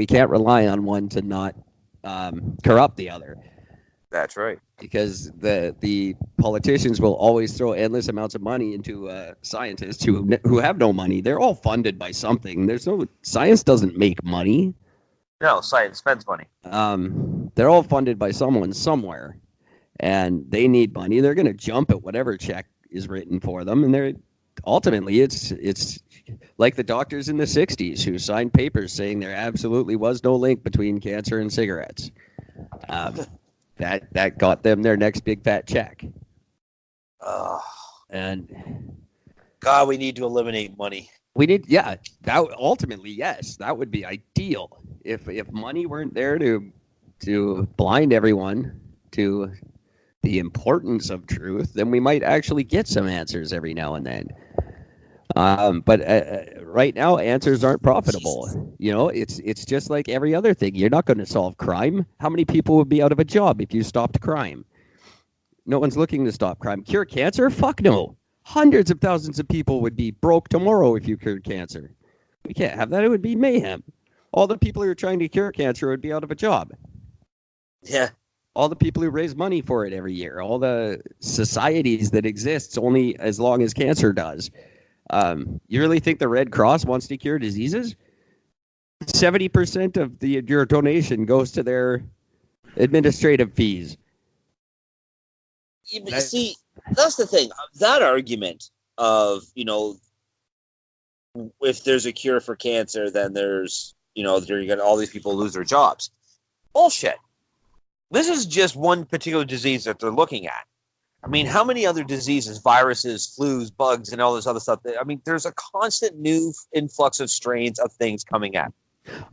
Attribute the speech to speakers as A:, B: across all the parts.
A: can't rely on one to not corrupt the other.
B: That's right.
A: Because the politicians will always throw endless amounts of money into scientists who have no money. They're all funded by something. Science doesn't make money.
B: No, science spends money.
A: They're all funded by someone somewhere, and they need money. They're going to jump at whatever check is written for them, and ultimately it's like the doctors in the 60s who signed papers saying there absolutely was no link between cancer and cigarettes. That got them their next big fat check. And
B: God, we need to eliminate money.
A: That ultimately, yes, that would be ideal. If money weren't there to blind everyone to the importance of truth, then we might actually get some answers every now and then. But right now, answers aren't profitable. You know, it's just like every other thing. You're not going to solve crime. How many people would be out of a job if you stopped crime? No one's looking to stop crime. Cure cancer? Fuck no. Hundreds of thousands of people would be broke tomorrow if you cured cancer. We can't have that. It would be mayhem. All the people who are trying to cure cancer would be out of a job.
B: Yeah.
A: All the people who raise money for it every year. All the societies that exist only as long as cancer does. You really think the Red Cross wants to cure diseases? 70% of your donation goes to their administrative fees.
B: See, that's the thing. That argument of, if there's a cure for cancer, then there's, you're going to all these people lose their jobs. Bullshit. This is just one particular disease that they're looking at. I mean, how many other diseases, viruses, flus, bugs, and all this other stuff? I mean, there's a constant new influx of strains of things coming at.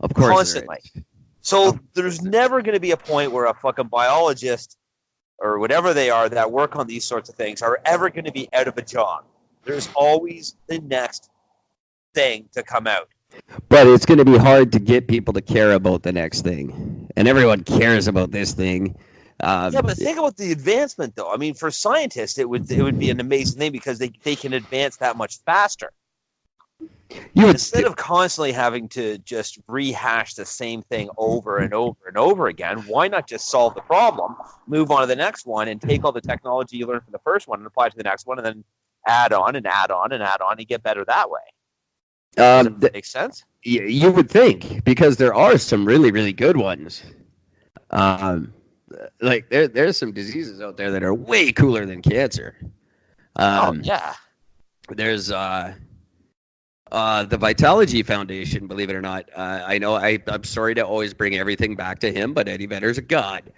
A: Of course.
B: Constantly. So there's never going to be a point where a fucking biologist or whatever they are that work on these sorts of things are ever going to be out of a job. There's always the next thing to come out.
A: But it's going to be hard to get people to care about the next thing. And everyone cares about this thing.
B: Yeah, but think about the advancement, though. I mean, for scientists, it would be an amazing thing because they can advance that much faster. Instead of constantly having to just rehash the same thing over and over and over again, why not just solve the problem, move on to the next one, and take all the technology you learned from the first one and apply it to the next one, and then add on and add on and add on and get better that way? Does that make sense?
A: You would think, because there are some really, really good ones. Like there's some diseases out there that are way cooler than cancer.
B: Yeah.
A: There's the Vitalogy Foundation, believe it or not. I know I'm sorry to always bring everything back to him, but Eddie Vedder's a god.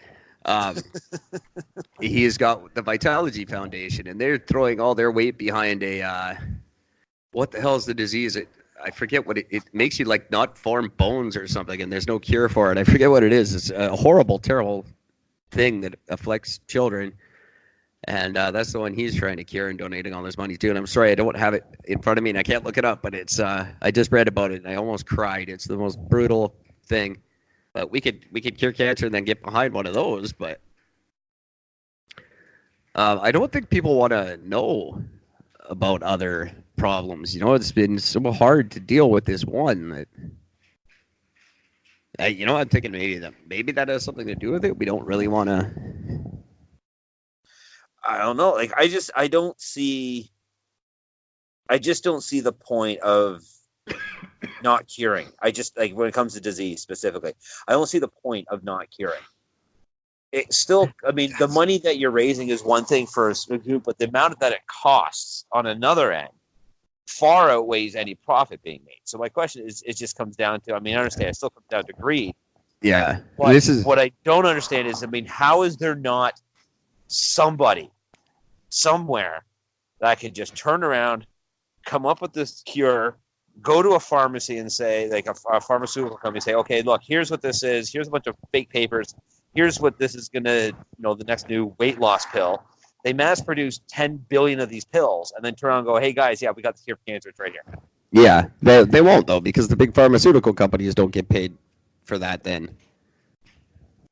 A: He's got the Vitalogy Foundation, and they're throwing all their weight behind what the hell is the disease? I forget what it makes you like not form bones or something, and there's no cure for it. I forget what it is. It's a horrible, terrible thing that afflicts children, and that's the one he's trying to cure and donating all this money to. And I'm sorry I don't have it in front of me and I can't look it up, but it's I just read about it and I almost cried. It's the most brutal thing. But we could cure cancer and then get behind one of those, but I don't think people want to know about other problems. It's been so hard to deal with this one that I'm thinking maybe that has something to do with it. We don't really want to.
B: I don't know. Like, I just don't see the point of not curing. I just, like, when it comes to disease specifically, I don't see the point of not curing. It still, I mean, the money that you're raising is one thing for a group, but the amount that it costs on another end far outweighs any profit being made. So my question is, it just comes down to, I mean, I understand it still comes down to greed.
A: Yeah.
B: But what I don't understand is, I mean, how is there not somebody somewhere that could just turn around, come up with this cure, go to a pharmacy and say, like a pharmaceutical company, say, okay, look, here's what this is. Here's a bunch of fake papers. Here's what this is going to, the next new weight loss pill. They mass produce 10 billion of these pills and then turn around and go, hey, guys, yeah, we got the cure for cancer. It's right here.
A: Yeah, they won't, though, because the big pharmaceutical companies don't get paid for that then.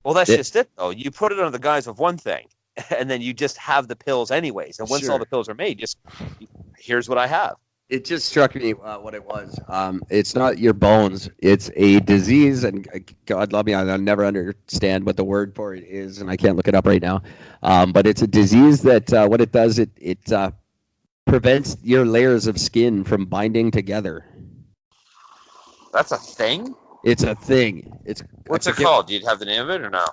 B: Well, that's just it, though. You put it under the guise of one thing, and then you just have the pills anyways. And once all the pills are made, just here's what I have.
A: It just struck me what it was. It's not your bones. It's a disease, and God love me, I'll never understand what the word for it is, and I can't look it up right now. But it's a disease that what it does, it prevents your layers of skin from binding together.
B: That's a thing?
A: It's a thing.
B: What's it called? Do you have the name of it or no?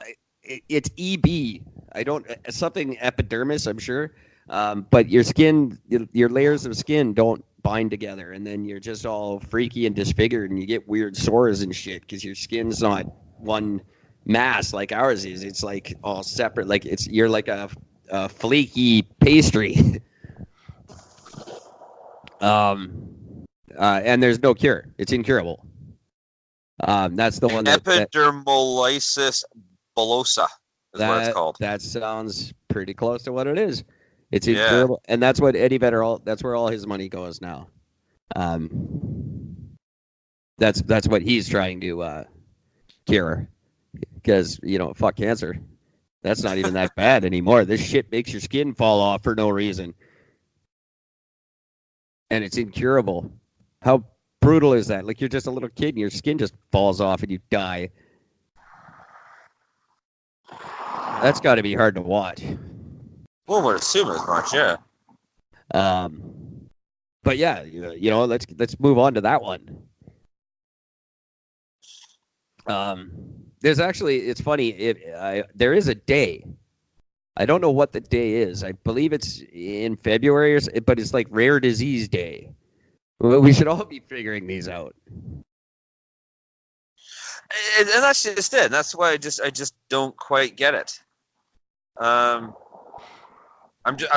A: It's EB. I don't something epidermis, I'm sure. But your skin, your layers of skin don't bind together, and then you're just all freaky and disfigured, and you get weird sores and shit because your skin's not one mass like ours is. It's like all separate. Like you're like a flaky pastry. And there's no cure. It's incurable. That's the one
B: epidermolysis bullosa is what it's called.
A: That sounds pretty close to what it is. It's incurable, and that's what Eddie Vedder. That's where all his money goes now. That's what he's trying to cure, because fuck cancer. That's not even that bad anymore. This shit makes your skin fall off for no reason, and it's incurable. How brutal is that? Like, you're just a little kid and your skin just falls off and you die. That's got to be hard to watch.
B: One would assume as much, yeah.
A: But yeah, let's move on to that one. There's actually, it's funny. There is a day. I don't know what the day is. I believe it's in February, but it's like Rare Disease Day. We should all be figuring these out.
B: And that's just it. That's why I just don't quite get it. I'm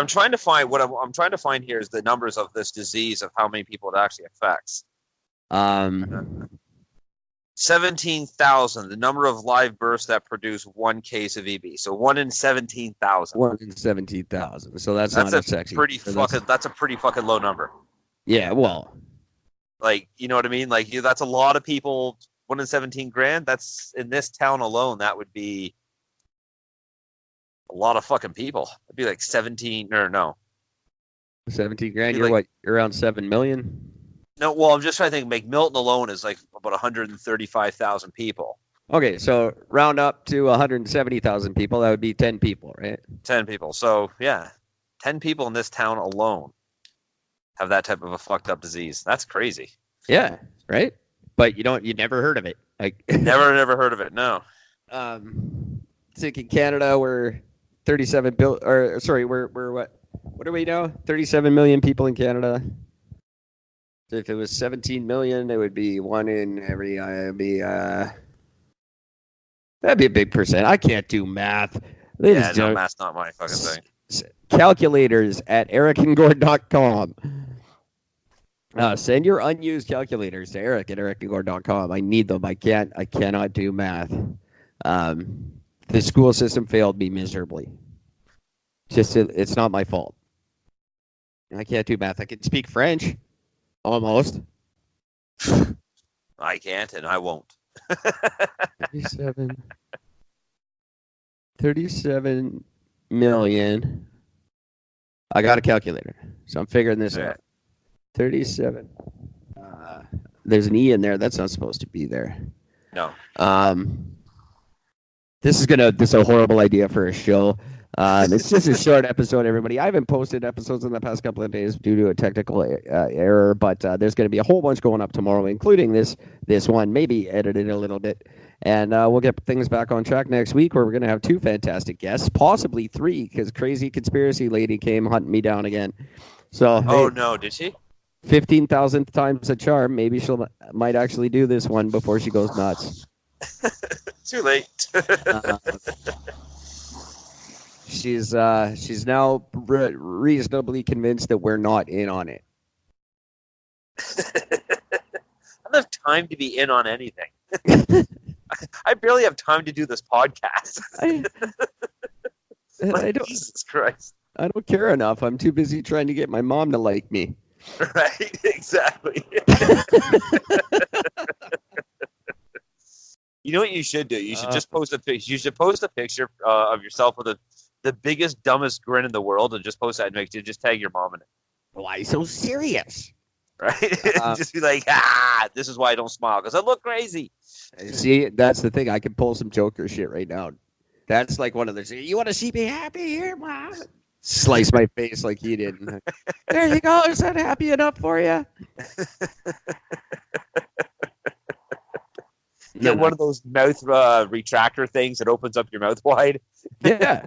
B: trying to find what I'm trying to find here is the numbers of this disease, of how many people it actually affects. 17,000, the number of live births that produce one case of EB. So 1 in 17,000.
A: 1 in 17,000. So that's not a sexy.
B: That's a pretty fucking low number.
A: Yeah, well,
B: like, you know what I mean? Like, that's a lot of people. 1 in 17 grand. That's in this town alone. That would be a lot of fucking people. It'd be like 17
A: grand. You're like, you're around 7 million.
B: No, well, I'm just trying to think. Like, Milton alone is like about 135,000 people.
A: Okay, so round up to 170,000 people. That would be 10 people, right?
B: 10 people. So yeah, 10 people in this town alone have that type of a fucked up disease. That's crazy.
A: Yeah, right? But you never heard of it. Like
B: never heard of it. No.
A: Think in Canada we're 37 we're what are we now? 37 million people in Canada. So if it was 17 million, it would be one in every that'd be a big percent. I can't do math.
B: Math's not my fucking thing.
A: Calculators at ericandgord.com. Send your unused calculators to Eric at ericandgord.com. I need them. I cannot do math. The school system failed me miserably. It's not my fault. I can't do math. I can speak French. Almost.
B: I can't, and I won't.
A: 37 million. I got a calculator, so I'm figuring this out. 37. There's an E in there. That's not supposed to be there.
B: No.
A: This is a horrible idea for a show. It's just a short episode, everybody. I haven't posted episodes in the past couple of days due to a technical error, but there's going to be a whole bunch going up tomorrow, including this one, maybe edited a little bit. And we'll get things back on track next week, where we're going to have 2 fantastic guests, possibly 3, because crazy conspiracy lady came hunting me down again. So,
B: no, did she?
A: 15,000th time's a charm. Maybe might actually do this one before she goes nuts.
B: Too late.
A: She's now reasonably convinced that we're not in on it.
B: I don't have time to be in on anything. I barely have time to do this podcast. Jesus Christ.
A: I don't care enough. I'm too busy trying to get my mom to like me.
B: Right, exactly. You know what you should do? You should just post a picture. You should post a picture of yourself with the biggest, dumbest grin in the world, and just post that and just tag your mom in it.
A: Why so serious?
B: right?
A: Uh,
B: Just be like, this is why I don't smile because I look crazy.
A: See, that's the thing. I can pull some Joker shit right now. That's like one of those. You want to see me happy here, Mom? Slice my face like he did. There you go. Is that happy enough for you?
B: Get one of those mouth retractor things that opens up your mouth wide.
A: Yeah.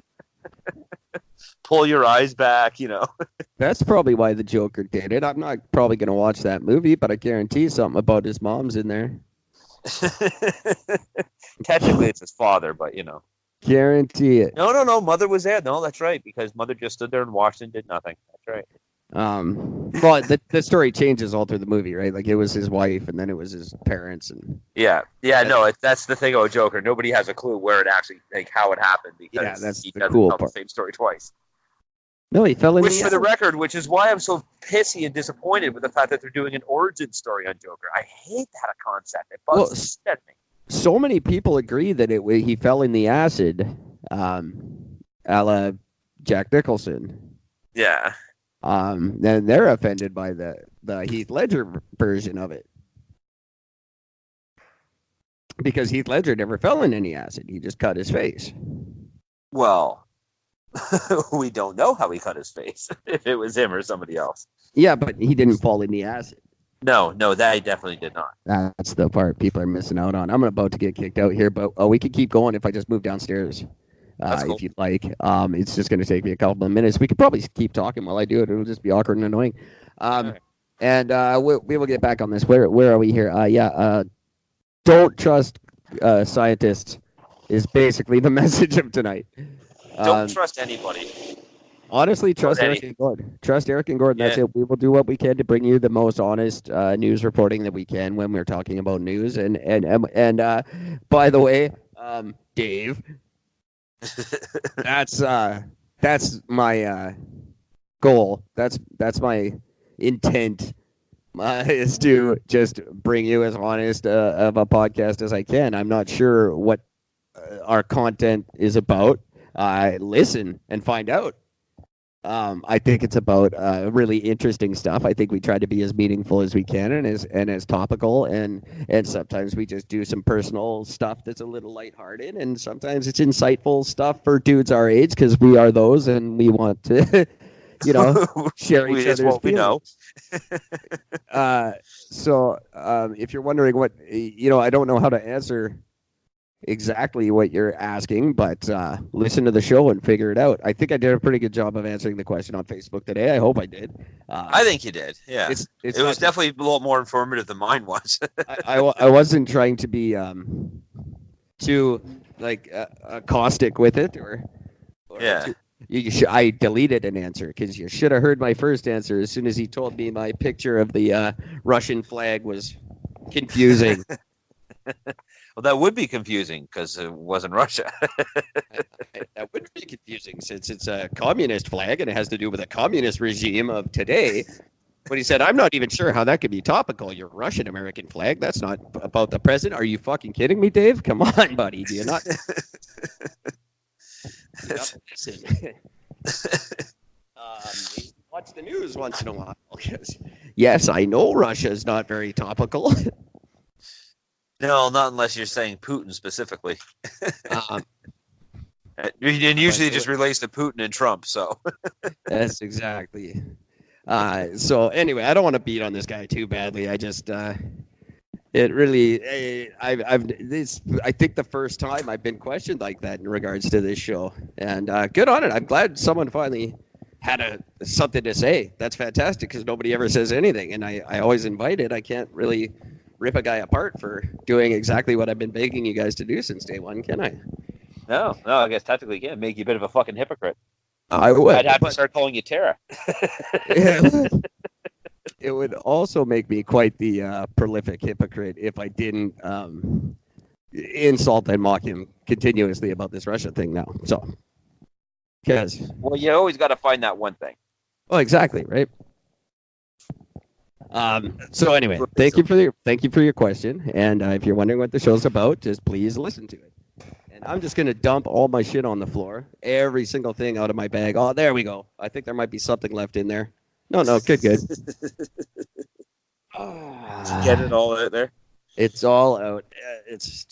B: Pull your eyes back,
A: That's probably why the Joker did it. I'm not probably going to watch that movie, but I guarantee something about his mom's in there.
B: Technically, it's his father, but
A: Guarantee it.
B: No. Mother was there. No, that's right, because Mother just stood there and watched and did nothing. That's right.
A: Well, the story changes all through the movie, right? Like it was his wife, and then it was his parents, and
B: that's the thing about Joker. Nobody has a clue where it actually, like, how it happened, because
A: that's
B: he
A: the
B: doesn't
A: cool
B: tell
A: part.
B: the same story twice.
A: No, he fell in
B: Which, for the record, which is why I'm so pissy and disappointed with the fact that they're doing an origin story on Joker. I hate that concept. It bugs the shit out of me.
A: So many people agree that he fell in the acid, a la Jack Nicholson.
B: Yeah.
A: And they're offended by the Heath Ledger version of it. Because Heath Ledger never fell in any acid. He just cut his face.
B: Well, we don't know how he cut his face, if it was him or somebody else.
A: Yeah, but he didn't fall in the acid.
B: No, that he definitely did not.
A: That's the part people are missing out on. I'm about to get kicked out here, but we could keep going if I just move downstairs. Cool. If you'd like. It's just going to take me a couple of minutes. We could probably keep talking while I do it. It'll just be awkward and annoying. Right. And we will get back on this. Where are we here? Don't trust scientists is basically the message of tonight.
B: Don't trust anybody.
A: Honestly, trust Eric and Gordon. Trust Eric and Gordon. That's it. We will do what we can to bring you the most honest news reporting that we can when we're talking about news. And by the way, Dave, that's my goal. That's my intent. Is to just bring you as honest of a podcast as I can. I'm not sure what our content is about. Listen and find out. I think it's about really interesting stuff. I think we try to be as meaningful as we can and as topical, and sometimes we just do some personal stuff that's a little lighthearted, and sometimes it's insightful stuff for dudes our age because we are those and we want to, share each other's
B: what we know.
A: So if you're wondering what, I don't know how to answer exactly what you're asking, but listen to the show and figure it out. I think I did a pretty good job of answering the question on Facebook today. I hope I did.
B: I think you did. Yeah, it was definitely a lot more informative than mine was.
A: I wasn't trying to be too caustic with it, or
B: yeah.
A: I deleted an answer because you should have heard my first answer as soon as he told me my picture of the Russian flag was confusing.
B: Well, that would be confusing because it wasn't Russia.
A: That would be confusing since it's a communist flag and it has to do with a communist regime of today. But he said, I'm not even sure how that could be topical. Your Russian-American flag, that's not about the president. Are you fucking kidding me, Dave? Come on, buddy. Do you not... Watch the news once in a while. Yes, I know Russia is not very topical.
B: No, not unless you're saying Putin specifically. And usually it just relates to Putin and Trump. So
A: that's exactly. So anyway, I don't want to beat on this guy too badly. I just it really I think the first time I've been questioned like that in regards to this show, and good on it. I'm glad someone finally had something to say. That's fantastic because nobody ever says anything, and I always invite it. I can't really rip a guy apart for doing exactly what I've been begging you guys to do since day one, can I?
B: No, I guess technically can make you a bit of a fucking hypocrite.
A: I would.
B: I'd have to start calling you Tara.
A: It would also make me quite the prolific hypocrite if I didn't insult and mock him continuously about this Russia thing now. So,
B: well, you always got to find that one thing.
A: Well, exactly, right? So anyway, thank you for your question. And if you're wondering what the show's about, just please listen to it. And I'm just gonna dump all my shit on the floor, every single thing out of my bag. Oh, there we go. I think there might be something left in there. No, good.
B: Get it all out there.
A: It's all out. It's